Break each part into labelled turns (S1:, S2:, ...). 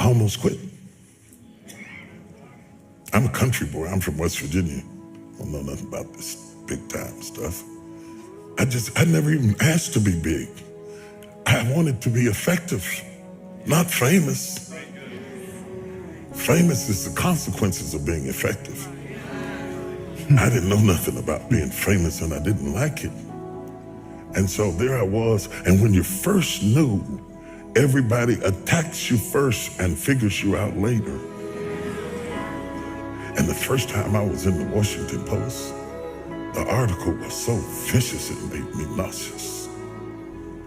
S1: almost quit. I'm a country boy. I'm from West Virginia. I don't know nothing about this big time stuff. I never even asked to be big. I wanted to be effective, not famous. Famous is the consequences of being effective. I didn't know nothing about being famous and I didn't like it. And so there I was. And when you first knew, everybody attacks you first and figures you out later. And the first time I was in the Washington Post, the article was so vicious it made me nauseous.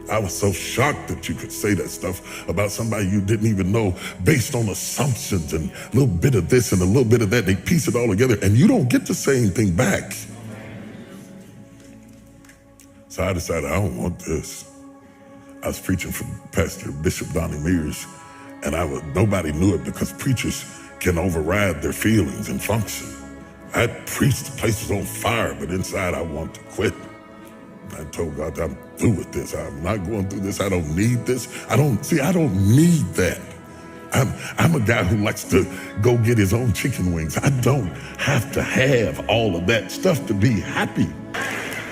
S1: I was so shocked that you could say that stuff about somebody you didn't even know based on assumptions and a little bit of this and a little bit of that. They piece it all together and you don't get to say anything back. So I decided I don't want this. I was preaching for Pastor Bishop Donnie Mears, and nobody knew it because preachers can override their feelings and function. I preached, the place was on fire, but inside I want to quit. I told God, I'm through with this. I'm not going through this. I don't need this. I don't need that. I'm a guy who likes to go get his own chicken wings. I don't have to have all of that stuff to be happy.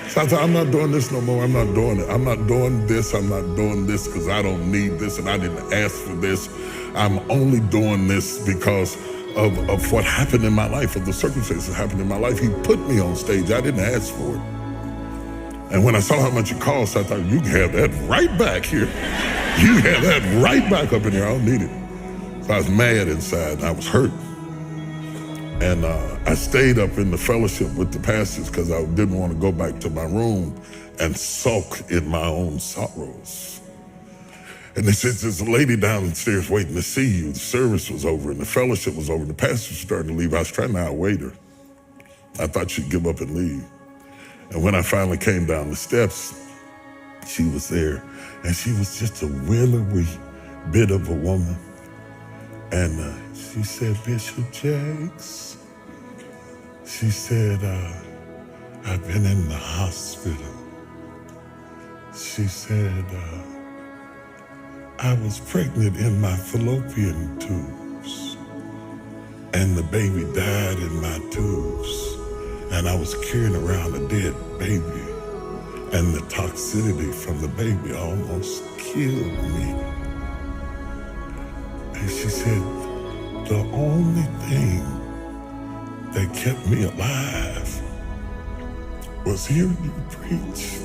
S1: So I thought, I'm not doing this no more. I'm not doing it. I'm not doing this. I'm not doing this because I don't need this and I didn't ask for this. I'm only doing this because of what happened in my life, of the circumstances that happened in my life. He put me on stage. I didn't ask for it. And when I saw how much it cost, I thought, you can have that right back here. You have that right back up in here. I don't need it. So I was mad inside and I was hurt. And I stayed up in the fellowship with the pastors because I didn't want to go back to my room and sulk in my own sorrows. And they said, there's a lady downstairs waiting to see you. The service was over and the fellowship was over and the pastor was starting to leave. I was trying to outwait her. I thought she'd give up and leave. And when I finally came down the steps, she was there. And she was just a willowy bit of a woman. And she said, Bishop Jakes, she said, I've been in the hospital. She said, I was pregnant in my fallopian tubes and the baby died in my tubes and I was carrying around a dead baby and the toxicity from the baby almost killed me. And she said, the only thing that kept me alive was hearing you preach.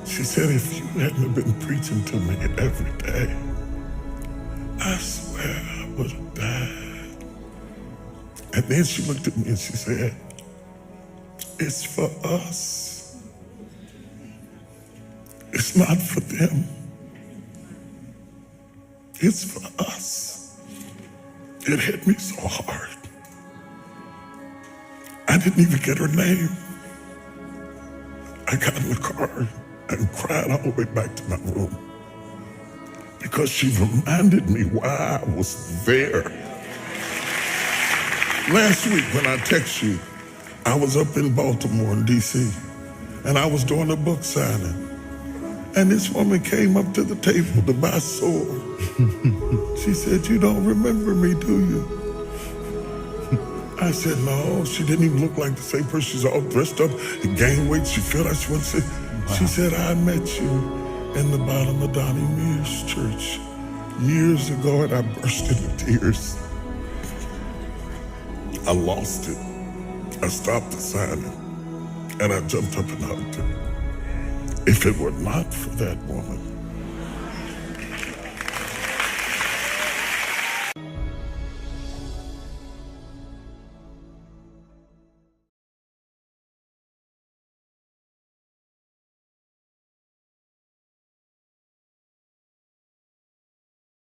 S1: She said, if you hadn't been preaching to me every day, I swear I would have died. And then she looked at me and she said, it's for us. It's not for them. It's for us. It hit me so hard. I didn't even get her name. I got in the car and cried all the way back to my room because she reminded me why I was there. Last week when I text you, I was up in Baltimore in DC and I was doing a book signing. And this woman came up to the table to buy sword. She said, you don't remember me, do you? I said, no. She didn't even look like the same person. She's all dressed up and gained weight. She felt like she wanted to say, wow. She said, I met you in the bottom of Donnie Mears Church years ago and I burst into tears. I lost it. I stopped the signing and I jumped up and hugged her. If it were not for that woman,